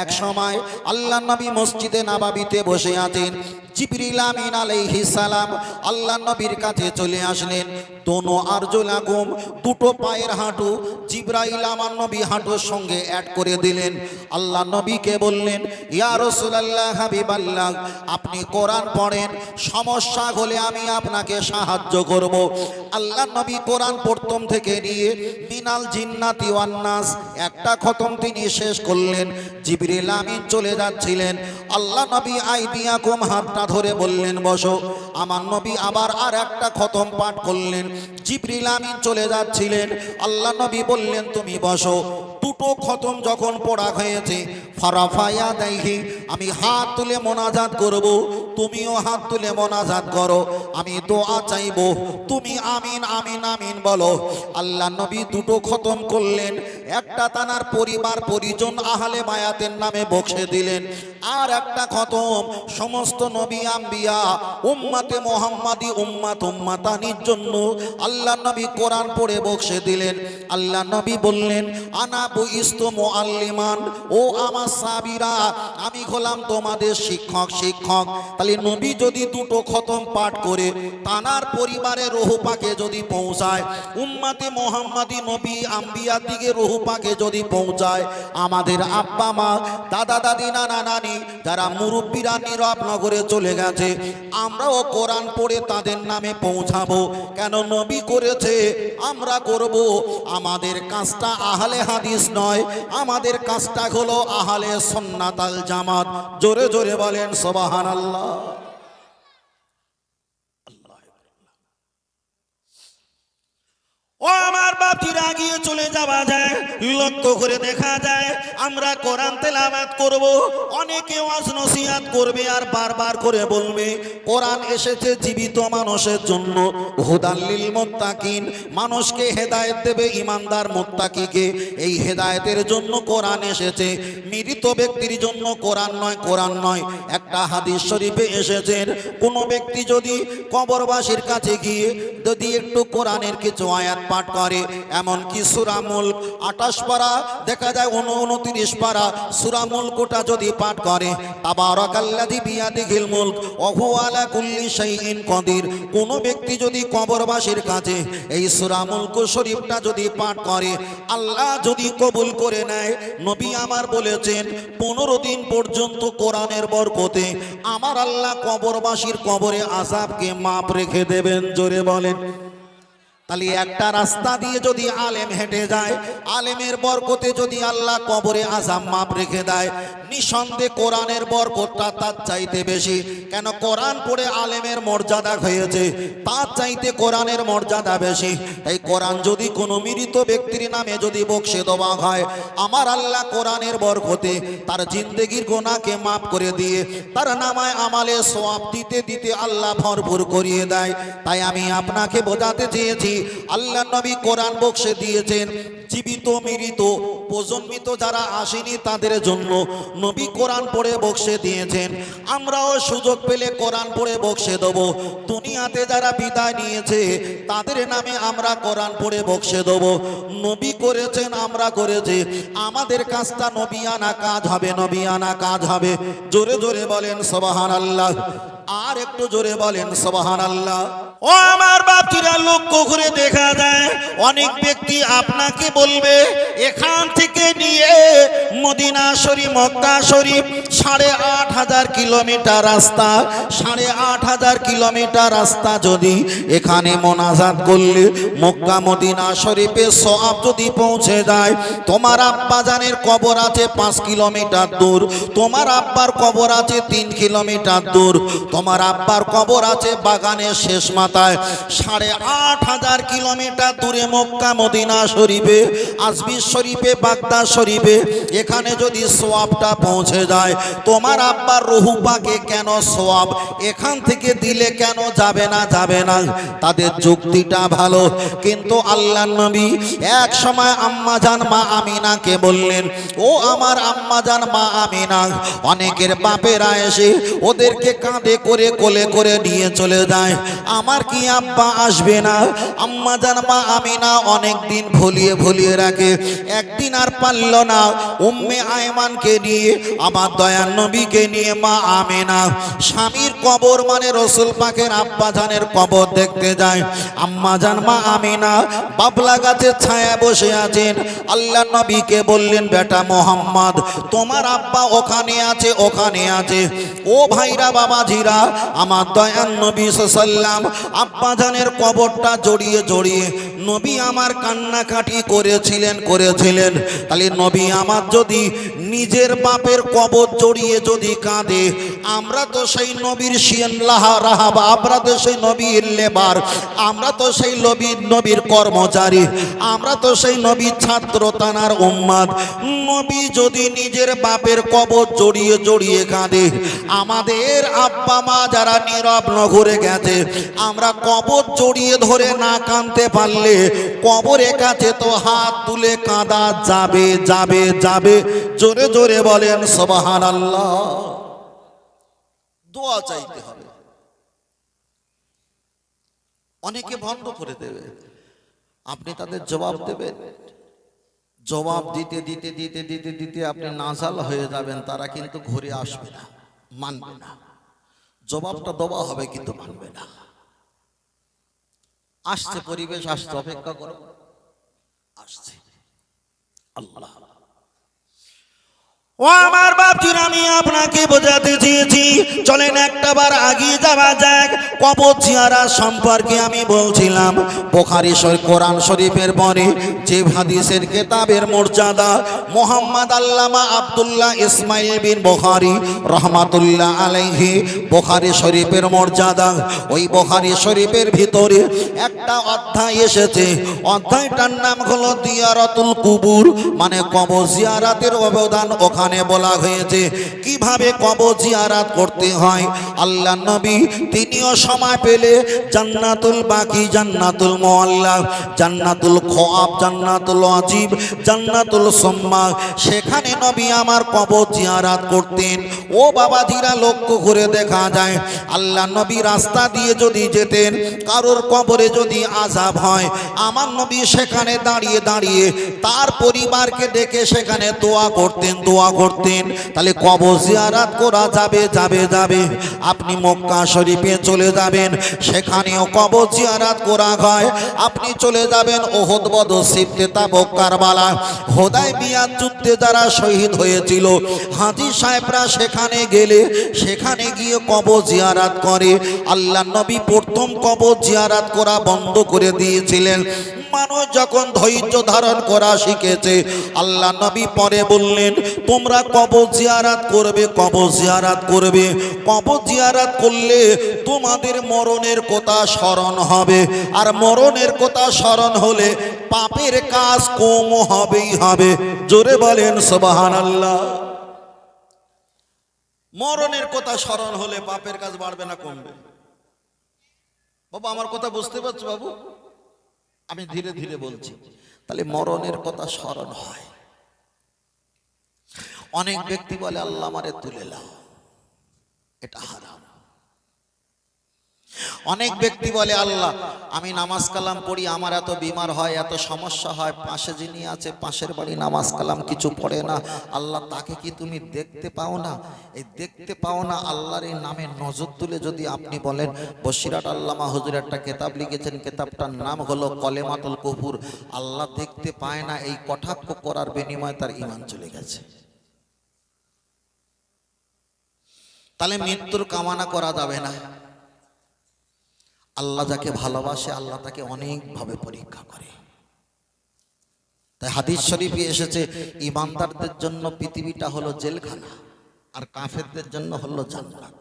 এক সময় আল্লাহ নবী মসজিদে নববীতে বসে আছেন। জিবরিল আমিন আলাইহিস সালাম আল্লাহ নবীর কাছে চলে আসলেন। দোনো আরজুলাকুম, দুটো পায়ের হাঁটু জিবরাইল আমার নবী হাঁটুর সঙ্গে অ্যাড করে দিলেন। আল্লাহ নবীকে বললেন, ইয়া রাসূলুল্লাহ হাবিবাল্লাহ, আপনি কোরআন পড়েন, সমস্যা হলে আমি আপনাকে সাহায্য করব। আল্লাহ নবী কোরআন প্রথম থেকে নিয়ে মিনাল জিন্নাতি ওয়ান নাস একটা খতম তিনি শেষ করলেন। জিবরিল আমিন চলে যাচ্ছিলেন। আল্লাহ নবী আইদিয়াকুম হাতটা ধরে বললেন বসো। আমার নবী আবার আর একটা খতম পাঠ করলেন। জিবরিল আমিন চলে যাচ্ছিলেন। আল্লাহ নবী বললেন তুমি বসো। দুটো খতম যখন পড়া হয়েছে, ফারাফায়া দাইহি, আমি হাত তুলে মোনাজাত করব, তুমিও হাত তুলে মোনাজাত করো, আমি দোয়া চাইব, তুমি আমিন আমিন আমিন বলো। আল্লাহ নবী দুটো খতম করলেন। একটা তানার পরিবার পরিজন আহলে বায়াতের নামে বক্সে দিলেন। আর একটা খতম সমস্ত নবী আম্বিয়া উম্মতে মুহাম্মাদি উম্মাতানির জন্য আল্লাহ নবী কোরআন পড়ে বক্সে দিলেন। আল্লাহ নবী বললেন, আনা বুইস্তু মুআল্লিমান, ও আমার সাহাবীরা, আমি হলাম তোমাদের শিক্ষক। তাহলে নবী যদি দুটো খতম পাঠ করে তানার পরিবারের রূহ পাকে যদি পৌঁছায়, উম্মতে মুহাম্মাদি নবী আম্বিয়া দিকে রূহ পাকে যদি পৌঁছায়, আমাদের আব্বা মা দাদা দাদি নানা নানি যারা মুরব্বীরা নীরব নগরে চলে গেছে, আমরাও কোরআন পড়ে তাদের নামে পৌঁছাবো। কেন নবী করেছে, আমরা করব। আমাদের কাজটা আহলে হাদিস নয়, আমাদের কাজটা হলো আহলে সুন্নাত আল জামাত। জোরে জোরে বলেন সুবহানাল্লাহ। ও আমার বাতিরা, গিয়ে চলে যাওয়া যায়, লক্ষ্য করে দেখা যায় আমরা কোরআন তেলাওয়াত করব। অনেকে ওয়াজ নসিহত করবে আর বারবার করে বলবে কোরআন এসেছে জীবিত মানুষের জন্য, হুদাল লিল মুত্তাকিন, মানুষকে হেদায়েত দেবে, ইমানদার মুত্তাকিকে। এই হেদায়েতের জন্য কোরআন এসেছে, মৃত ব্যক্তির জন্য কোরআন নয়, কোরআন নয়। একটা হাদিস শরীফে এসেছেন, কোন ব্যক্তি যদি কবরবাসীর কাছে গিয়ে যদি একটু কোরআনের কিছু আয়াত পাঠ করে, এমন কি সূরা মুলক 28 পারা, দেখা যায় 29 পারা সূরা মুলকটা যদি পাঠ করে, তাবারাকাল্লাযী বিয়াদিহিল মুলক ওয়া হুয়া আলা কুল্লি শাইইন কাদির, কোন ব্যক্তি যদি কবরবাসীর কাছে এই সূরা মুলক শরীফটা যদি পাঠ করে, আল্লাহ যদি কবুল করে নেয়, নবী আমার বলেছেন 15 দিন পর্যন্ত কোরআনের বরকতে আমার আল্লাহ কবরবাসীর কবরে আযাবকে মাপ রেখে দেবেন। জোরে বলেন। তাহলে একটা রাস্তা দিয়ে যদি আলেম হেঁটে যায়, আলেমের বরকতে যদি আল্লাহ কবরে আযাব মাপ রেখে দেয়, নিঃসন্দেহে কোরআনের বরকতটা তার চাইতে বেশি। কেন? কোরআন পড়ে আলেমের মর্যাদা হয়েছে, তার চাইতে কোরআনের মর্যাদা বেশি। তাই কোরআন যদি কোনো মৃত ব্যক্তির নামে যদি বক্সে দেওয়া হয়, আমার আল্লাহ কোরআনের বরকতে তার জিন্দেগির গুনাহকে মাফ করে দিয়ে তার নামায় আমালে সওয়াব দিতে দিতে আল্লাহ ভরপুর করিয়ে দেয়। তাই আমি আপনাকে বোঝাতে চেয়েছি, আল্লাহ নবী কোরআন বক্সে দিয়েছেন জীবিত মৃত প্রজন্মিত যারা আসেনি তাদের জন্য নবী কোরআন পড়ে বক্সে দিয়েছেন। আমরাও সুযোগ পেলে কোরআন পড়ে বক্সে দেব। দুনিয়াতে যারা বিদায় নিয়েছে তাদের নামে আমরা কোরআন পড়ে বক্সে দেব। নবী করেছেন, আমরা করেছি, আমাদের কাজটা নবিয়ানা কাজ হবে, নবিয়ানা কাজ হবে। জোরে জোরে বলেন সুবহানাল্লাহ। আর একটু জোরে বলেন সুবহানাল্লাহ। ও আমার বাপজিরা, লক্ষ্য করে দেখা যায় অনেক ব্যক্তি আপনাকে বলবে এখান থেকে নিয়ে মদিনা শরীফ মক্কা শরীফ 8500 কিলোমিটার রাস্তা, 8500 কিলোমিটার রাস্তা যদি এখানে মোনাজাত করলে মক্কা মদিনা শরীফে সওয়াব যদি পৌঁছে যায়, তোমার আব্বা জানের কবর আছে 5 কিলোমিটার দূর, তোমার আব্বার কবর আছে 3 কিলোমিটার দূর, তোমার আব্বার কবর আছে বাগানের শেষ মাথায়, 8500 কিলোমিটার দূরে মক্কা মদিনা শরীফে, আজমির শরীফে, বাগদাদ শরীফে, এখানে যদি সওয়াবটা পৌঁছে যায়, তোমার আব্বার রুহু পাকে কেন সওয়াব এখান থেকে দিলে কেন যাবে না তাদের যুক্তিটা ভালো। কিন্তু আল্লাহর নবী এক সময় আম্মাজান মা আমিনাকে বললেন, ও আমার আম্মাজান মা আমিনা, অনেকের বাপেরা এসে ওদেরকে কাঁধে করে কোলে করে নিয়ে চলে যায়, আমার কি আব্বা আসবে না? আম্মাজান মা আমিনা অনেক দিন ভুলিয়ে রাখে। একদিন আর পারল না, উম্মে আয়মানকে নিয়ে, আমার দয়ার নবীকে নিয়ে মা আমিনা স্বামীর কবর মানে রসুল পাকের আব্বাজানের কবর দেখতে যায়। আম্মাজান মা আমিনা বাবলা গাছের ছায়া বসে আছেন। আল্লাহ নবীকে বললেন, বেটা মোহাম্মদ, তোমার আব্বা ওখানে আছে। ও ভাইরা বাবাজিরা, আমার দয়ার নবী সাল্লাল্লাহু আলাইহি ওয়াসাল্লাম আব্বাজানের কবরটা জড়িয়ে নবী আমার কান্নাকাটি করেছিলেন। তাহলে নবী আমার যদি নিজের বাপের কবর জড়িয়ে যদি কাঁদে, আমরা তো সেই নবীর রাহাবা, আমরা তো সেই নবীর লেবার, আমরা তো সেই নবীর কর্মচারী, আমরা তো সেই নবীর ছাত্র তানার উম্মত। নবী যদি নিজের বাপের কবর জড়িয়ে কাঁদে, আমাদের আব্বা মা যারা নীরব নগরে গেছে, আমরা কবর জড়িয়ে ধরে না কাঁদতে পারলে কবরের কাছে তো হাত তুলে কাঁদা যাবে। জোরে বলেন সুবহানাল্লাহ। দোয়া চাইতে হবে। অনেকে বন্ধ করে দেবে, আপনি তাদের জবাব দেবেন। জবাব দিতে আপনি নাজাল হয়ে যাবেন, তারা কিন্তু ঘুরে আসবে না, মানবে না। জবাবটা দেওয়া হবে কিন্তু মানবে না। আসছে পরিবেশ, আসছে, অপেক্ষা করো, আসছে। আল্লাহ, ও আমার বাপজিরা, আমি আপনাকে বোঝাতে চেয়েছি, চলেন একটাবার আগিয়ে যাওয়া যাক। কবর জিয়ারত সম্পর্কে আমি বলছিলাম, বুখারী শরীফ কোরআন শরীফের পরে যে হাদিসের কিতাবের মর্যাদা, মুহাম্মদ আল্লামা আব্দুল্লাহ ইসমাইল বিন বুখারী রহমাতুল্লাহ আলাইহি বুখারী শরীফের মর্যাদা, ওই বুখারী শরীফের ভিতরে একটা অধ্যায় এসেছে। অধ্যায়টার নাম হলো জিয়ারাতুল কুবুর, মানে কবর জিয়ারতের অবদান। ওখানে বলা হয়েছে কিভাবে কবর জিয়ারত করতে হয়। আল্লাহ নবী তিনিও সময় পেলে জান্নাতুল বাকি, জান্নাতুল মুআল্লা, জান্নাতুল খোয়াব, জান্নাতুল আজিব, জান্নাতুল সুম্মা, সেখানে নবী আমার কবর জিয়ারত করতেন। ও বাবাজিরা, লক্ষ্য করে দেখা যায়, আল্লাহ নবী রাস্তা দিয়ে যদি যেতেন, কারোর কবরে যদি আযাব হয়, আমার নবী সেখানে দাঁড়িয়ে তার পরিবারকে ডেকে সেখানে দোয়া করতেন। তাহলে কবর জিয়ারত করা যাবে। আপনি মক্কা শরীফে চলে যাবেন, সেখানেও কবর জিয়ারত করা হয়। আপনি চলে যাবেন উহুদ, বদর, সিফতে, তাবুক, কারবালা, হুদায়বিয়ার যুদ্ধে যারা শহীদ হয়েছিল, হাজী সাহেবরা সেখানে গিয়ে কবর জিয়ারত করে। আল্লাহ নবী প্রথম কবর জিয়ারত করা বন্ধ করে দিয়েছিলেন। মানুষ যখন ধৈর্য ধারণ করা শিখেছে, আল্লাহ নবী পরে বললেন, তোমরা কবর জিয়ারত করবে। কবর জিয়ারত করলে তোমাদের মরণের কথা স্মরণ হবে, আর মরণের কথা স্মরণ হলে পাপের কাজ কম হবে। জোরে বলেন সুবহানাল্লাহ। মরণের কথা স্মরণ হলে পাপের কাজ বাড়বে না কমবে? বাবা, আমার কথা বুঝতে পারছো বাবু? আমি ধীরে বলছি। তাহলে মরণের কথা স্মরণ হয়। অনেক ব্যক্তি বলে, আল্লাহ আমারে তুলে নাও, এটা হারাম। অনেক ব্যক্তি বলে, আল্লাহ আমি নামাজ কালাম পড়ি, আমার এত বিমার হয়, এত সমস্যা হয়, পাশে যিনি আছে পাশের বাড়ি নামাজ কালাম কিছু পড়ে না, আল্লাহ তাকে কি তুমি দেখতে পাও না? এই দেখতে পাও না আল্লাহর এই নামে নজর তুলে যদি আপনি বলেন, বসিরাট আল্লামা হুজুর একটা কিতাব লিখেছেন, কিতাবটার নাম হলো কলেমাতুল কুফর। আল্লাহ দেখতে পায় না, এই কটাক্ষ করার বিনিময়ে তার ঈমান চলে গেছে। তাহলে মৃত্যুর কামনা করা যাবে না। আল্লাহ যাকে ভালোবাসে, আল্লাহ তাকে অনেকভাবে পরীক্ষা করে। তাই হাদিস শরীফে এসেছে, ঈমানদারদের জন্য পৃথিবীটা হলো জেলখানা, আর কাফেরদের জন্য হলো জান্নাত।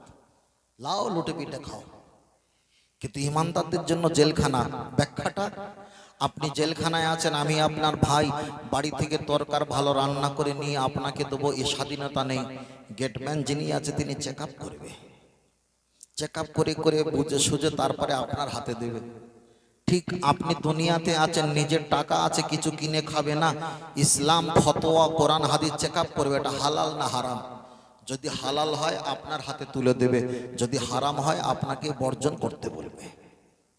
লাও লুটে পিটে খাও, কিন্তু ঈমানদারদের জন্য জেলখানা। ব্যাখ্যাটা, আপনি জেলখানায় আছেন, আমি আপনার ভাই, বাড়ি থেকে তরকার ভালো রান্না করে নিয়ে আপনাকে দেবো, এই স্বাধীনতা নেই। গেটম্যান যিনি আছে তিনি চেক আপ করবে, চেক আপ করে করে বুঝে সুঝে তারপরে আপনার হাতে দেবে। ঠিক আপনি দুনিয়াতে আছেন, নিজের টাকা আছে, কিছু কিনে খাবে না, ইসলাম ফতোয়া কোরআন হাদিস চেক আপ করবে, এটা হালাল না হারাম। যদি হালাল হয় আপনার হাতে তুলে দেবে, যদি হারাম হয় আপনাকে বর্জন করতে বলবে।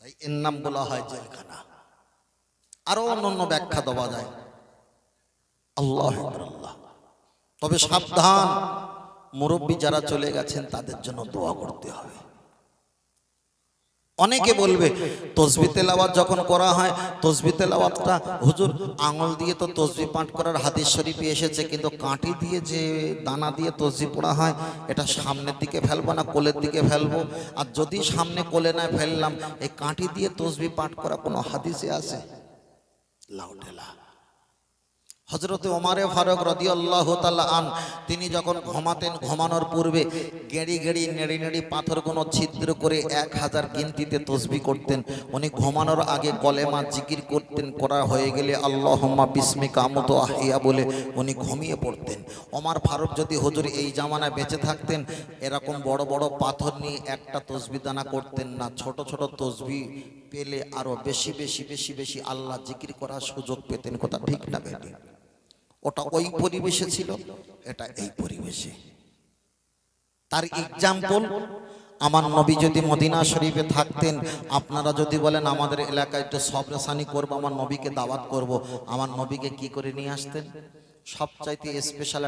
তাই এর নাম বলা হয় জেলখানা। আরো অন্যান্য ব্যাখ্যা দেওয়া যায়। আল্লাহ আল্লাহ। তবে সাবধান, মুরব্বী যারা চলে গেছেন তাদের জন্য দোয়া করতে হবে। অনেকে বলবে তসবিহ তেলাওয়াত যখন করা হয়, তসবিহ তেলাওয়াতটা হুজুর আঙুল দিয়ে তো তসবিহ পাঠ করার হাদিস শরীফে এসেছে, কিন্তু কাঁটি দিয়ে যে দানা দিয়ে তসবিহ পড়া হয়, এটা সামনের দিকে ফেলবো না কোলের দিকে ফেলবো? আর যদি সামনে কোলে না ফেললাম, এই কাঁটি দিয়ে তসবিহ পাঠ করা কোনো হাদিসে আছে? লাউটেলা। হযরতে ওমর ফারুক রাদিয়াল্লাহু তাআলা আন, তিনি যখন ঘুমাতেন, ঘুমানোর পূর্বে গেড়ি গেড়ি নেড়ি নেড়ি পাথরগুলো ছিদ্র করে 1000 গিনতিতে তসবিহ করতেন। উনি ঘুমানোর আগে কলেমা জিকির করতেন, করা হয়ে গেলে আল্লাহুম্মা বিসমিকা আমুতু আহিয়া বলে উনি ঘুমিয়ে পড়তেন। ওমর ফারুক যদি হুজুর এই জামানায় বেঁচে থাকতেন, এরকম বড় বড় পাথর নিয়ে একটা তসবিহ দানা করতেন না, ছোট ছোট তসবিহ পেলে আরো বেশি বেশি বেশি বেশি আল্লাহ জিকির করার সুযোগ পেতেন। কথা ঠিক না বেঠিক? ওটা ওই পরিবেশে ছিল, এটা এই পরিবেশে। তার এক্সাম্পল, আমার নবী যদি মদিনা শরীফে থাকতেন, আপনারা যদি বলেন আমাদের এলাকায় একটু সবরেসানি করবো, আমার নবীকে দাওয়াত করব, আমার নবীকে কি করে নিয়ে আসতেন? সবচাইতে স্পেশাল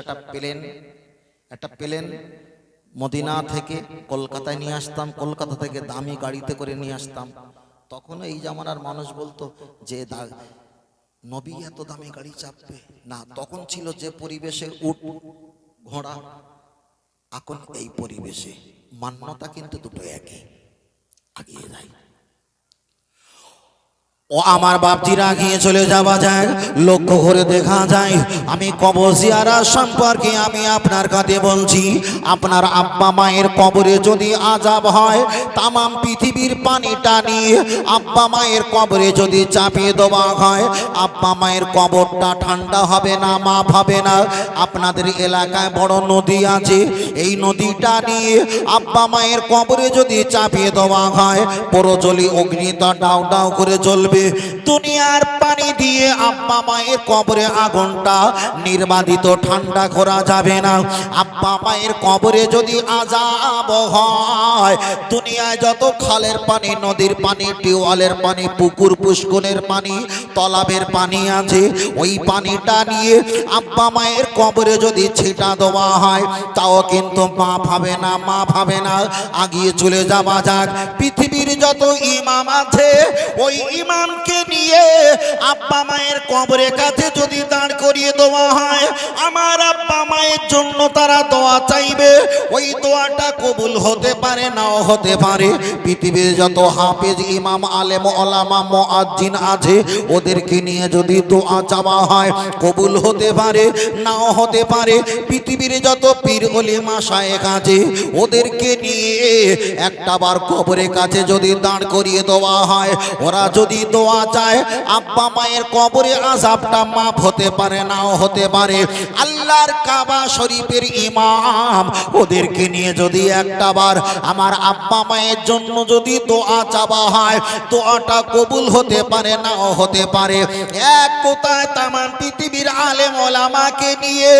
একটা প্লেন মদিনা থেকে কলকাতায় নিয়ে আসতাম, কলকাতা থেকে দামি গাড়িতে করে নিয়ে আসতাম। তখন এই জামানার মানুষ বলতো যে নবী এত দামি গাড়ি চাপবে না, তখন ছিল যে পরিবেশে উট ঘোড়া, এখন এই পরিবেশে। মান্যতা কিন্তু দুটো একই, আগিয়ে যায়। ও আমার বাপজিরা, গিয়ে চলে যাওয়া যায়, লক্ষ্য করে দেখা যায়। আমি কবর জিয়ারত সম্পর্কে আমি আপনার কাছে বলছি, আপনার আব্বা মায়ের কবরে যদি আযাব হয়, তামাম পৃথিবীর পানিটা নিয়ে আব্বা মায়ের কবরে যদি চাপিয়ে দেওয়া হয়, আব্বা মায়ের কবরটা ঠান্ডা হবে না, মাপ হবে না। আপনাদের এলাকায় বড় নদী আছে, এই নদীটা নিয়ে আব্বা মায়ের কবরে যদি চাপিয়ে দেওয়া হয়, প্রজ্বলি অগ্নিটা ডাউ ডাউ করে জ্বলবে। দুনিয়ার পানি দিয়ে আব্বা মায়ের কবরে আগুনটা নির্বাধিত ঠান্ডা করা যাবে না। আব্বা মায়ের কবরে যদি আযাব হয়, দুনিয়ায় যত খালের পানি, নদীর পানি, টিউবওয়েলের পানি, পুকুর পুষ্করের পানি, তালাবের পানি আছে, ওই পানিটা নিয়ে আব্বা মায়ের কবরে যদি ছিটা দেওয়া হয়, তাও কিন্তু মাপ হবে না, মাপ হবে না। আগিয়ে চলে যাওয়া যাক। পৃথিবীর যত ইমাম আছে, ওই ইমামকে নিয়ে আব্বা মায়ের কবরের কাছে যদি দাঁড় করিয়ে দেওয়া হয়, আমার আব্বা মায়ের জন্য তারা দোয়া চাইবে, ওই দোয়াটা কবুল হতে পারে, নাও হতে পারে। পৃথিবীর যত হাফেজ, ইমাম, আলেম, ওলামা, মুয়াজ্জিন আছে, ওদেরকে নিয়ে যদি দোয়া চাওয়া হয়, কবুল হতে পারে, নাও হতে পারে। পৃথিবীর যত পীর ওলি মাশায়েখ আছে, ওদেরকে নিয়ে একটাবার কবরের কাছে যদি দাঁড় করিয়ে দেওয়া হয়, ওরা যদি দোয়া চায়, আব্বা মায়ের কবরে আযাবটা মাফ হতে পারে, নাও হতে পারে। আল্লাহর কাবা শরীফের ইমাম, ওদেরকে নিয়ে যদি একটাবার আমার আব্বা মায়ের জন্য যদি দোয়া চাওয়া হয়, দোয়াটা কবুল হতে পারে, নাও হতে পারে। এক কথায় তামাম পৃথিবীর আলেম ওলামাকে নিয়ে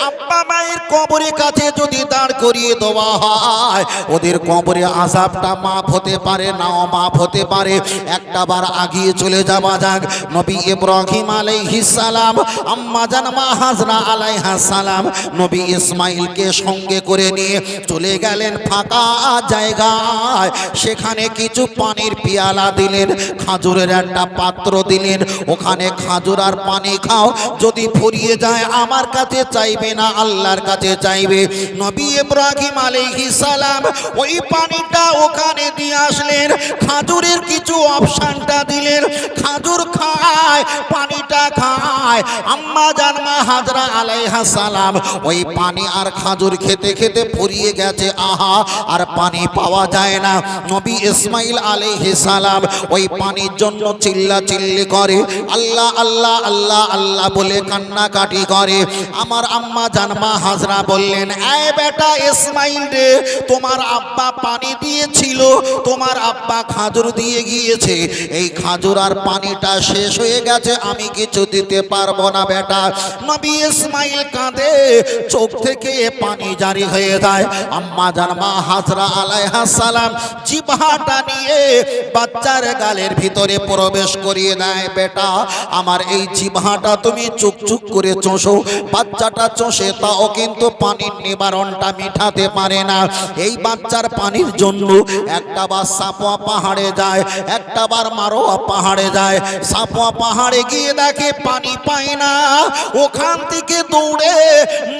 আব্বা মায়ের কবরের কাছে যদি দাঁড় করিয়ে দেওয়া হয়, ওদের কবরে আযাবটা মাফ হতে পারে, নাও মাফ হতে পারে। একটাবার আগিয়ে চলে যাওয়া যাক। নবী ইব্রাহিম আলাইহিস সালাম, আম্মা জান মা হাজরা আলাইহাস সালাম, নবী ইসমাইলকে সঙ্গে করে নিয়ে চলে গেলেন ফাঁকা জায়গায়। সেখানে কিছু পানির পিয়ালা দিলেন, খাজুরের একটা পাত্র দিলেন, ওখানে খাজুর আর পানি খাও, যদি ফুরিয়ে যায় আমার কাছে চাইবে না, আল্লাহর কাছে চাইবে। নবী ইব্রাহিম আলাইহিস সালাম ওই পানিটা ওখানে দিয়ে আসলেন, খাজুরের কিছু অপশনটা দিলেন, খাজুর খায়, পানিটা খায়। আম্মা জান মা হাজরা আলাইহা সালাম ওই পানি আর খাজুর খেতে খেতে ফুরিয়ে গেছে আহা আর পানি পাওয়া যায় না। নবী ইসমাইল আলাইহিস সালাম ওই পানির জন্য চিল্লা চিল্লি করে, আল্লাহ আল্লাহ আল্লাহ আল্লাহ বলে কান্নাকাটি করে। আমার আম্মা জান মা হাজরা বললেন, এই বেটা ইসমাইল রে, তোমার আব্বা পানি দিয়েছিল, তোমার আব্বা খাজুর দিয়ে গিয়েছে, এই খাজুর আর পানিটা শেষ হয়ে গেছে, আমি কিছু দিতে পারবো না বেটা। নবী ইসমাইল কাঁদে, চোখ থেকে পানি জারি হয়ে যায়। আম্মা জান মা হাজরা আলাইহিস সালাম জিহ্বাটা নিয়ে বাচ্চার গালের ভিতরে প্রবেশ করিয়ে দেয়, বেটা আমার এই জিহ্বাটা তুমি চুকচুক করে চোষো। বাচ্চাটা চষে তাও কিন্তু পানির নিবারণটা মিঠাতে পারে না। এই বাচ্চার পানির জন্য একটা বার সাপোয়া পাহাড়ে যায়, একটা বার মারোয়া পাহাড়ে যায়। সাপোয়া পাহাড়ে গিয়ে দেখে পানি পায় না, ওখান থেকে দৌড়ে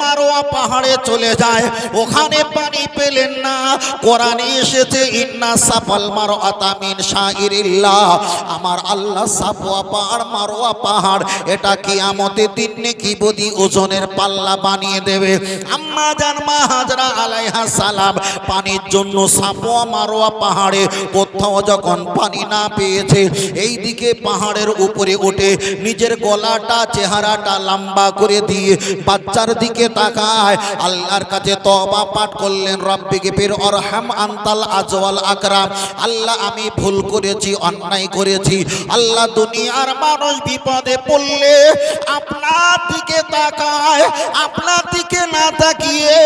মারোয়া পাহাড়ে চলে যায়, ওখানে পানি পেলেন না। কোরআনে এসেছে ইন্না সাফাল মারওয়াতা মিন শাইরিল্লাহ, আমার আল্লাহ সাপোয়া পাহাড় মারোয়া পাহাড় এটা কিয়ামতের দিন নেকি বদি ওজনের পাল্লা বানিয়ে দেবে। আম্মা জান মা হাজরা আলাইহিস সালাম পানির জন্য সাপোয়া মারোয়া পাহাড়ে কোথাও যখন পানি না পেয়েছে, এই দিকে পাহাড়ের উপরে উঠে নিজের গলাটা চেহারাটা লম্বা করে দিয়ে বাচ্চার দিকে তাকায়, আল্লাহর কাছে তওবা পাঠ করলেন, রব্বিকে ফির অরহাম আনতাল আজওয়াল আকরাম, আল্লাহ আমি ভুল করেছি, অন্যায় করেছি, আল্লাহ দুনিয়ার মানুষ বিপদে পড়লে আপনার দিকে তাকায়, আপনার দিকে না তাকিয়ে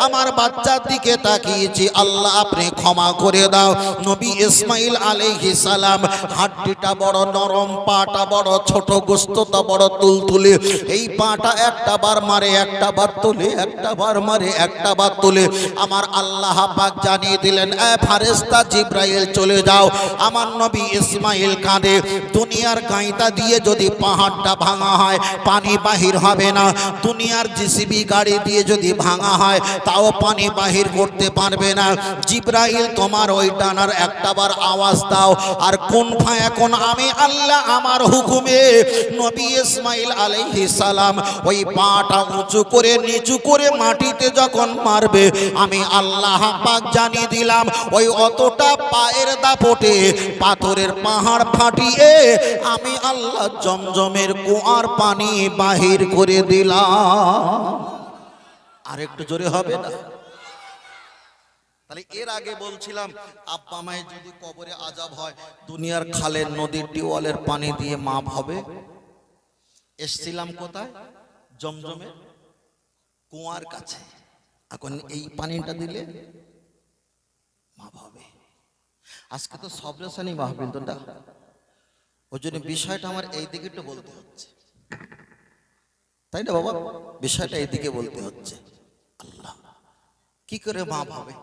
আমার বাচ্চার দিকে তাকিয়েছি, আল্লাহ আপনি ক্ষমা করে দাও। নবী ইসমাইল আলাইহিস সালাম হাড্ডিটা বড় নরম, পাটা বড় ছোট, গোশতটা বড় তুলতুলে, এই পাটা একটা বার মারে একটা বার তোলে, একটা বার মারে একটা বার তোলে। আমার আল্লাহ পাক জানিয়ে দিলেন, এ ফেরেশতা জিবরাইল চলে যাও। আমার নবী ইসমাইল কাঁদে, দুনিয়ার গাইতা দিয়ে যদি পাহাড়টা ভাঙা হয় পানি বাহির হবে না, দুনিয়ার জিসিবি গাড়ি দিয়ে যদি ভাঙা হয় তাও পানি বাহির করতে পারবে না। জিবরাইল তোমার ওই ডানার একটা বার আওয়াজ দাও, আর কোন এখন আমি আল্লাহ আমার হুকুমে নবী ইসমাইল আলাইহিস সালাম ওই পাটা উঁচু করে নিচু করে মাটিতে যখন মারবে, আমি আল্লাহ পাক জানিয়ে দিলাম ওই অতটা পায়ের দাপটে পাথরের পাহাড় ফাটিয়ে আমি আল্লাহ জমজমের কুয়ার পানি বাহির করে দিলাম। আর একটু জোরে হবে না? তাহলে এর আগে বলছিলাম আব্বা মায়ের যদি কবরে আযাব হয় দুনিয়ার খালের নদীর টিউবওয়েলের পানি দিয়ে মাপ হবে। এসছিলাম কোথায়? জমজমের কুয়ার কাছে। এখন এই পানিটা দিলে মাপ হবে। আজকে তো সবরেশানি মাহফিল তো, ওই জন্য বিষয়টা আমার এই দিকে একটু বলতে হচ্ছে, তাই না বাবা? বিষয়টা এইদিকে বলতে হচ্ছে। আল্লাহ কি করে মাপ হবে?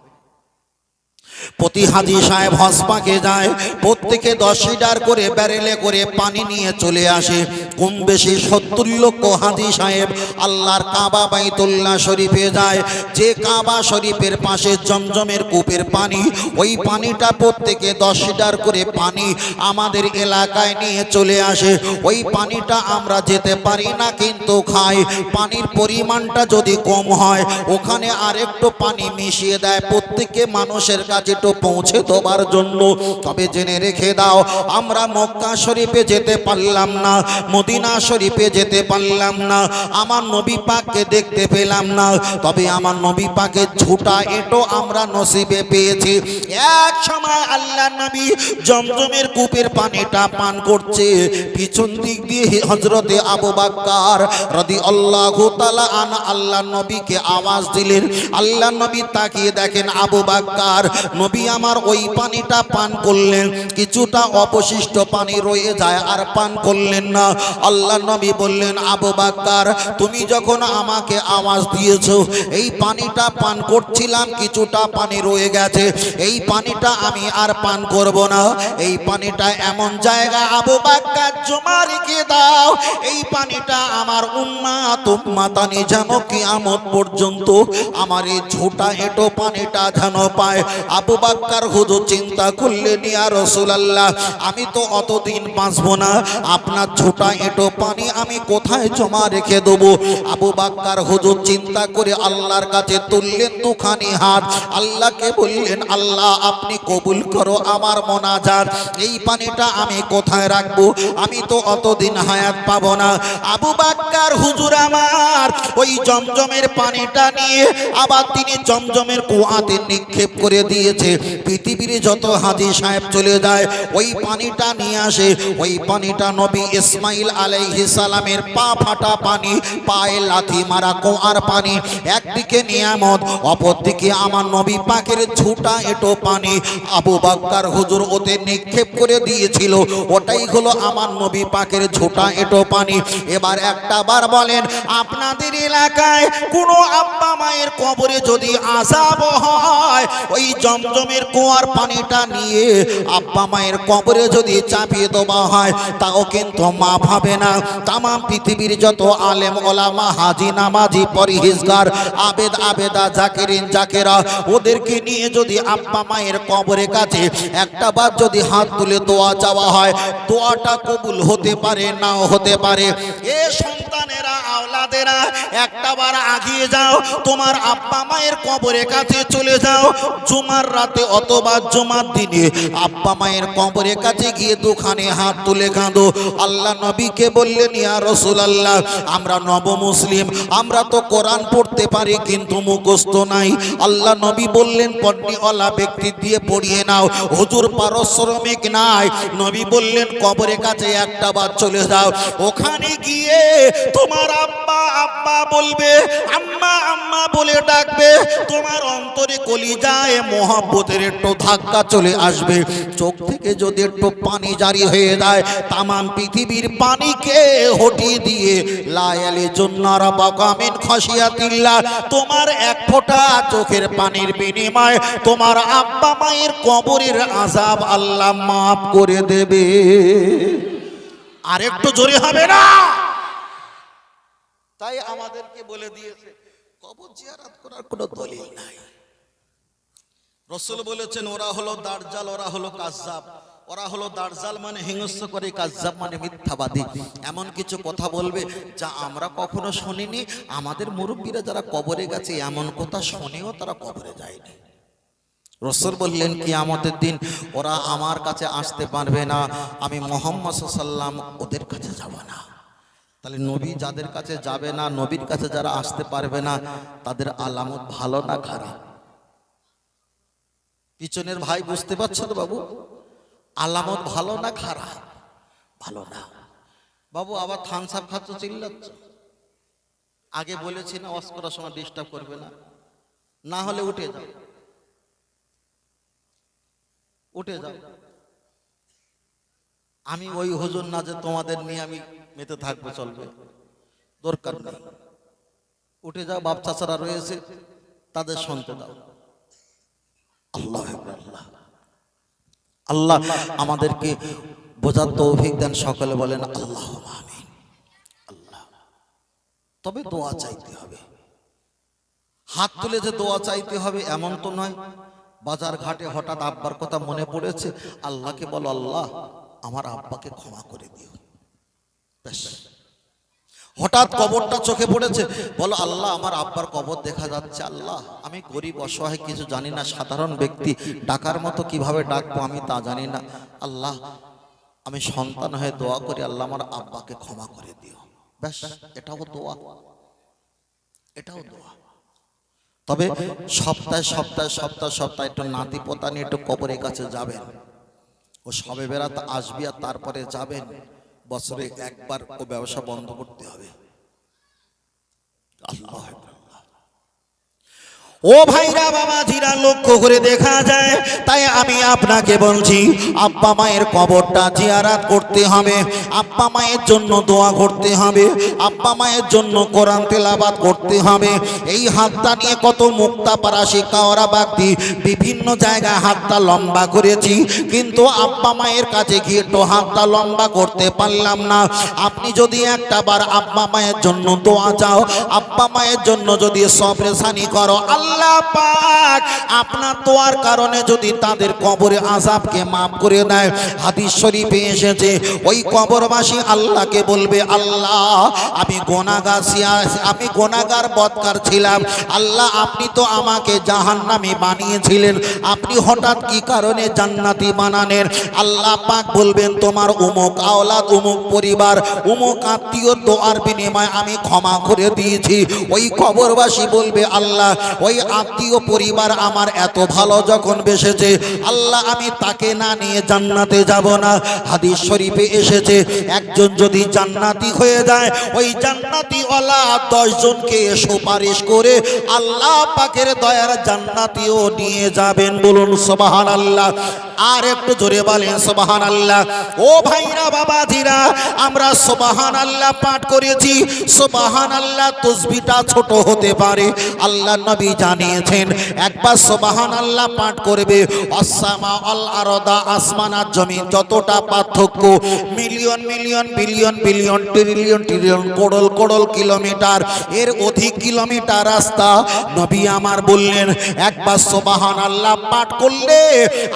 প্রতি হাজি সাহেব হসপাকে যায়, প্রত্যেকে 10 লিটার করে ব্যারেলে করে পানি নিয়ে চলে আসে। কম বেশি 70 লক্ষ হাজি সাহেব আল্লাহর কাবা বাইতুল্লাহ শরীফে যায়। যে কাবা শরীফের পাশে জমজমের কূপের পানি, ওই পানিটা প্রত্যেকে 10 লিটার করে পানি আমাদের এলাকায় নিয়ে চলে আসে। ওই পানিটা আমরা যেতে পারি না কিন্তু খাই। পানির পরিমাণটা যদি কম হয় ওখানে আরেকটু পানি মিশিয়ে দেয় প্রত্যেকে মানুষের কাছে তো পৌঁছে দেওয়ার জন্য। তবে জেনে রেখে দাও, আমরা মক্কা শরীফে যেতে পারলাম না, মদিনা শরীফে যেতে পারলাম না, আমার নবী পাককে দেখতে পেলাম না, তবে আমার নবী পাকের ঝুটা এটো আমরা নসিবে পেয়েছি। এক সময় আল্লাহ নবী জমজমের কূপের পানিটা পান করছে, পিছন দিক দিয়ে হযরতে আবু বকর রাদিয়াল্লাহু তাআলা আন আল্লাহ নবীকে আওয়াজ দিলেন। আল্লাহ নবী তাকিয়ে দেখেন আবু বকর নবী আমার ওই পানিটা পান করলেন, কিছুটা অবশিষ্ট পানি রয়ে যায় আর পান করলেন না। আল্লাহ নবী বললেন, আবু বকর তুমি যখন আমাকে আওয়াজ দিয়েছো, এই পানিটা পান করছিলাম, কিছুটা পানি রয়ে গেছে, এই পানিটা আমি আর পান করব না। এই পানিটা এমন জায়গা আবু বকর জমা রেখে দাও, এই পানিটা আমার উম্মাত উম্মাতানি যেন কিয়ামত পর্যন্ত আমার এই ঝোটা এটো পানিটা যেন পায়। আবু বাক্কার হুজুর চিন্তা করলেন ইয়া রাসূলুল্লাহ, আমি তো অতদিন বাঁচবো না, আপনার ছোটা এঁটো পানি আমি কোথায় জমা রেখে দেবো? আবু বাক্কার হুজুর চিন্তা করে আল্লাহর কাছে তুললেন দুখানি হাত, আল্লাহকে বললেন, আল্লাহ আপনি কবুল করো আমার মোনাজাত, এই পানিটা আমি কোথায় রাখবো? আমি তো অতদিন হায়াত পাবো না। আবু বাক্কার হুজুর আমার ওই জমজমের পানিটা নিয়ে আবার তিনি জমজমের কুয়াতে নিক্ষেপ করে দিয়েছে। পৃথিবীর যত হাজী সাহেব চলে যায় ওই পানিটা নিয়ে আসে, ওই পানিটা নবী ইসমাইল আলাইহিস সালামের পা ফাটা পানি, পায়ে লাথি মারা কুয়ার পানি, একদিকে নিয়ামত অপরদিকে আমার নবী পাকের ঝুটা এটো পানি আবু বাক্কার হুজুর ওতে নিক্ষেপ করে দিয়েছিল, ওটাই হলো আমার নবী পাকের ঝুটা এটো পানি। এবার একটা বার বলেন, আপনাদের এলাকায় কোনো আব্বা মায়ের কবরে যদি আযাব হয়, ওই জমজমের কুয়ার পানিটা নিয়ে আব্বা মায়ের কবরে যদি চাপিয়ে দেওয়া হয় তাও কিন্তু মাফ হবে না। তাম পৃথিবীর যত আলেম ওলামা, হাজি, নামাজি, পরহেজগার, আবেদ, আবেদা, জাকিরিন, জাকেরা, ওদেরকে নিয়ে যদি আব্বা মায়ের কবরের কাছে একটা বার যদি হাত তুলে দোয়া চাওয়া হয়, দোয়াটা কবুল হতে পারে, নাও হতে পারে। এ সন্তানেরা, আওলাদেরা, একটা বার আগিয়ে যাও, তোমার আব্বা মায়ের কবরের কাছে চলে যাও, জুমার রাতে অথবা জুমার দিনে আব্বা মায়ের কবরের কাছে গিয়ে দুখানে হাত তুলে কাঁদো। আল্লাহ নবীকে বললেন, ইয়া রাসূলুল্লাহ, আমরা নব মুসলিম, আমরা তো কোরআন পড়তে পারি কিন্তু মুখস্থ নাই। আল্লাহ নবী বললেন, পণ্ডিওয়ালা ব্যক্তি দিয়ে পড়িয়ে নাও। হুজুর পারিশ্রমিক নাই। নবী বললেন, কবরের কাছে একটা বার চলে যাও, ওখানে গিয়ে তোমার আব্বা আব্বা বলবে, আম্মা আম্মা বলে ডাকবে, তোমার অন্তরে কলিজায় মহব্বতের একটু ধাক্কা চলে আসবে। চোখ থেকে যদি একটু পানি জারি হয়ে যায়, তামাম পৃথিবীর পানিকে হটিয়ে দিয়ে লায়ালি জুন্নার বাকামিন খাশিয়াতিল্লাহ, তোমার এক ফোঁটা চোখের পানির বিনিময়ে তোমার আব্বা মায়ের কবরের আযাব আল্লাহ মাফ করে দেবে। আর একটু জোরে হবে না? তাই আমাদেরকে বলে দিয়েছে কবর জিয়ারত করার কোনো দলিল নাই। রাসূল বলেছেন, ওরা হলো দাজ্জাল, ওরা হলো কাযযাব। ওরা হলো দাজ্জাল মানে হিংস্র করে, কাযযাব মানে মিথ্যাবাদী। এমন কিছু কথা বলবে যা আমরা কখনো শুনিনি। আমাদের মুরব্বীরা যারা কবরে গেছে এমন কথা শুনেও তারা কবরে যায়নি। রাসূল বললেন, কিয়ামতের দিন ওরা আমার কাছে আসতে পারবে না, আমি মুহাম্মদ সাল্লাল্লাহু আলাইহি ওয়াসাল্লাম ওদের কাছে যাব না। তাহলে নবী যাদের কাছে যাবে না, নবীর কাছে যারা আসতে পারবে না, তাদের আলামত ভালো না খারাপ? পিছনের ভাই বুঝতে পারছো তো বাবু? আলামত ভালো না খারাপ? ভালো না বাবু। আবার থামসাপ খাচ্ছ, চিল্লাচ্ছ। আগে বলেছি না ওয়াজ করার সময় ডিস্টার্ব করবে না, না হলে উঠে যাও, উঠে যাও। আমি ওই হুজুর না যে তোমাদের নিয়ে আমি মেতে থাকবো, চলবে, দরকার নেই। উঠে যাও, বাপ চাচারা রয়েছে তাদের শুনতে দাও। আল্লাহ আল্লাহ আল্লাহ আমাদেরকে বোঝার তৌফিক দেন। সকলে বলেন আল্লাহুম্মা আমিন। আল্লাহ, তবে দোয়া চাইতে হবে। হাত তুলে যে দোয়া চাইতে হবে এমন তো নয়। বাজার ঘাটে হঠাৎ আব্বার কথা মনে পড়েছে, আল্লাহকে বলো, আল্লাহ আমার আব্বাকে ক্ষমা করে দিও। ব্যাস। হঠাৎ কবরটা চোখে পড়েছে, বলো আল্লাহ আমার আব্বার কবর দেখা যাচ্ছে, আল্লাহ আমি গরিব অসহায়, কিছু জানি না, সাধারণ ব্যক্তি, ডাকার মতো কিভাবে ডাকবো আমি তা জানি না, আল্লাহ আমি সন্তান হয়ে দোয়া করি, আল্লাহ আমার আব্বাকে ক্ষমা করে দিও। ব্যাস, এটাও দোয়া, এটাও দোয়া। তবে সপ্তাহে সপ্তাহে সপ্তাহে সপ্তাহে একটু নাতি পোতা নিয়ে একটু কবরের কাছে যাবেন। ও সবে বেড়াত আসবি আর তারপরে যাবেন। বছরে একবার ও ব্যবসা বন্ধ করতে হবে। আল্লাহ ও ভাইরা বাবাজিরা, লক্ষ্য করে দেখা যায়। তাই আমি আপনাকে বলছি, আব্বা মায়ের কবরটা জিয়ারত করতে হবে, আব্বা মায়ের জন্য দোয়া করতে হবে, আব্বা মায়ের জন্য কোরআন তেলাওয়াত করতে হবে। এই হাতটা নিয়ে কত মুক্তাপাড়া, শিকাওয়ারা, বাগদি বিভিন্ন জায়গায় হাতটা লম্বা করেছি, কিন্তু আব্বা মায়ের কাছে গিয়ে তো হাতটা লম্বা করতে পারলাম না। আপনি যদি একটা বার আব্বা মায়ের জন্য দোয়া চাও, আব্বা মায়ের জন্য যদি সবরেসানি করো, আল্লাহ আল্লাহ পাক আপনার দোয়ার কারণে যদি তাদের কবরে আযাবকে মাফ করে দেয়, হাদিস শরীফে এসেছে ওই কবরবাসী আল্লাহকে বলবে, আল্লাহ আমি গুনাহগার বদকার ছিলাম, আল্লাহ আপনি তো আমাকে জাহান্নামী বানিয়েছিলেন, আপনি হঠাৎ কি কারণে জান্নাতি বানালেন? আল্লাহ পাক বলবেন, তোমার উমুক আওলাদ, উমুক পরিবার, উমুক আত্মীয় দোয়ার বিনিময়ে আমি ক্ষমা করে দিয়েছি। ওই কবরবাসী বলবে, আল্লাহ ওই আত্মীয় পরিবার আমার এত ভালো যখন বেসেছে, আল্লাহ আমি তাকে না নিয়ে জান্নাতে যাব না। হাদিস শরীফে এসেছে একজন যদি জান্নাতি হয়ে যায়, ওই জান্নাতি ওয়ালা 10 জনকে সুপারিশ করে আল্লাহ পাকের দয়ার জান্নাতিও নিয়ে যাবেন। বলুন সুবহানাল্লাহ। আর একটু জোরে বলেন সুবহানাল্লাহ। ও ভাইরা বাবাজিরা, আমরা সুবহানাল্লাহ পাঠ করেছি। সুবহানাল্লাহ তাসবিহটা ছোট হতে পারে, আল্লাহ নবী জানিয়েছেন একবার সুবহানাল্লাহ পাঠ করবে, আসসামা আল আরদা, আসমান আর জমিন যতটা পার্থক্য, million million billion billion trillion trillion crore crore kilometre, এর অধিক কিলোমিটার রাস্তা, নবী আমার বললেন একবার সুবহানাল্লাহ পাঠ করলে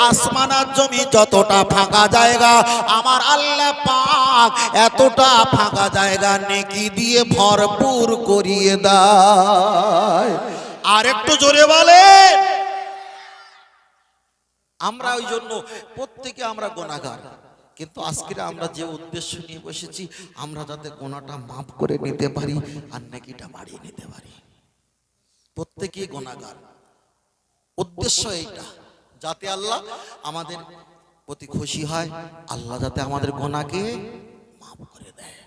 আসমান আর জমিন যতটা ফাঁকা জায়গা, আমার আল্লাহ পাক এতটা ফাঁকা জায়গা নেকি দিয়ে ভরপুর করিয়ে দেয়। আর একটু জোরে বলেন। আমরা ওই জন্য প্রত্যেকে আমরা গুনাহগার, কিন্তু আজকে আমরা যে উদ্দেশ্য নিয়ে বসেছি, আমরা যাতে গুনাহটা মাফ করে নিতে পারি আর নেকিটা বাড়িয়ে নিতে পারি। প্রত্যেকেই গুনাহগার, উদ্দেশ্য এইটা, যাতে আল্লাহ আমাদের প্রতি খুশি হয়, আল্লাহ যাতে আমাদের গুনাহকে মাফ করে দেয়।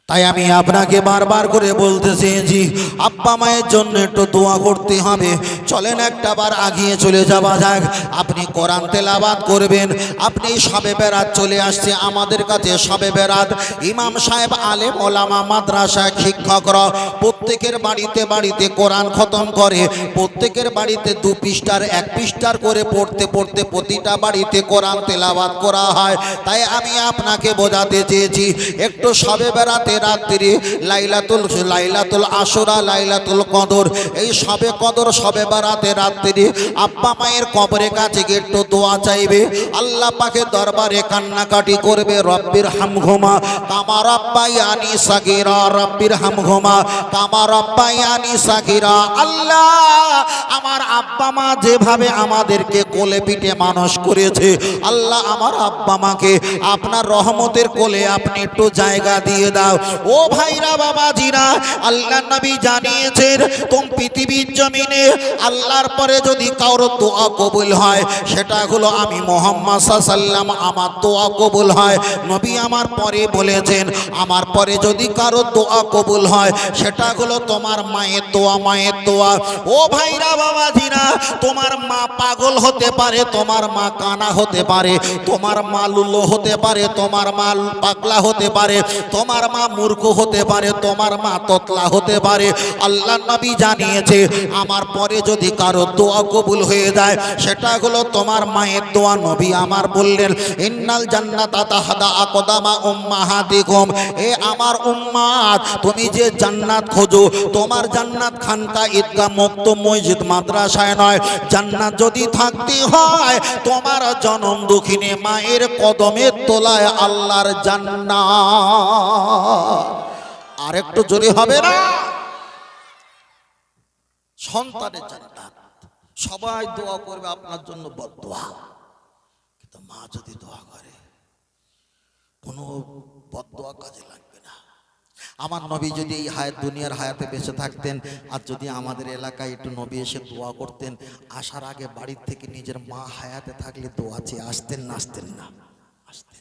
তাই আমি আপনাকে বারবার করে বলতেছি, জি আব্বা মায়ের জন্য একটু দোয়া করতে হবে। চলেন একটা বার আগিয়ে চলে যাওয়া যাক। আপনি কোরআন তেলাওয়াত করবেন। আপনি শবে বেরাত চলে আসছে আমাদের কাছে। শবে বেরাত ইমাম সাহেব, আলেম ওলামা, মাদ্রাসা শিক্ষকরা প্রত্যেকের বাড়িতে বাড়িতে কোরআন খতম করে, প্রত্যেকের বাড়িতে 2 পৃষ্ঠার 1 পৃষ্ঠার করে পড়তে পড়তে প্রতিটা বাড়িতে কোরআন তেলাওয়াত করা হয়। তাই আমি আপনাকে বোঝাতে চেয়েছি, একটু শবে বেরাতে রাত্রি লাইলাতুল আশুরা, লাইলাতুল কদর, এই শবে কদর, শবে বারাতে রাত্রি আব্বা মায়ের কবরের কাছে গিয়ে একটু দোয়া চাইবে, আল্লাহ পাকের দরবারে কান্নাকাটি করবে। রব্বির হামহুমা কামা রাব্বায়ানি সাগীরা, রব্বির হামহুমা কামা রাব্বায়ানি সাগীরা। আল্লাহ আমার আব্বা মা যেভাবে আমাদেরকে কোলে পিঠে মানুষ করেছে, আল্লাহ আমার আব্বা মাকে আপনার রহমতের কোলে আপনি একটু জায়গা দিয়ে দাও। ও ভাইরা বাবাজিরা, আল্লাহ নবী জানিয়েছেন পৃথিবীর জমিনে আল্লাহর পরে যদি কারো দোয়া কবুল হয়, সেটা হলো আমি মুহাম্মদ সাল্লাল্লাহু আলাইহি ওয়াসাল্লাম, আমার দোয়া কবুল হয়। নবী আমার পরে বলেছেন, আমার পরে যদি কারো দোয়া কবুল হয়, সেটা হলো তোমার মায়ের দোয়া, মায়ের দোয়া। ও ভাইরা বাবাজিরা, তোমার মা পাগল হতে পারে, তোমার মা কানা হতে পারে, তোমার মা লুলো হতে পারে, তোমার মা পাগলা হতে পারে, তোমার মা মূর্খ হতে পারে, তোমার মা তোতলা হতে পারে। আল্লাহ নবী জানিয়েছে আমার পরে যদি কারো দোয়া কবুল হয়ে যায়, সেটা হলো তোমার মায়ের দোয়া। নবী আমার বললেন, ইন্নাল জান্নাতা তাহতা আকদামা উম্মাহাতিকুম, এ আমার উম্মাত, তুমি যে জান্নাত খোঁজো, তোমার জান্নাত খানকা, ঈদগাহ, মক্তব, মসজিদ, মাদ্রাসায় নয়। জান্নাত যদি থাকতে হয়, তোমার জনম দুঃখিনী মায়ের কদমের তলায় আল্লাহর জান্নাত। আর একটু জোরে হবে না? সন্তানের জান্নাত। সবাই দোয়া করবে আপনার জন্য বদদোয়া, কিন্তু মা যদি দোয়া করে, কোনো বদদোয়া কাজে লাগবে না। আমার নবী যদি এই দুনিয়ার হায়াতে বেঁচে থাকতেন, আর যদি আমাদের এলাকায় একটু নবী এসে দোয়া করতেন, আসার আগে বাড়ির থেকে নিজের মা হায়াতে থাকলে দোয়া চেয়ে আসতেন না? আসতেন না? আসতেন।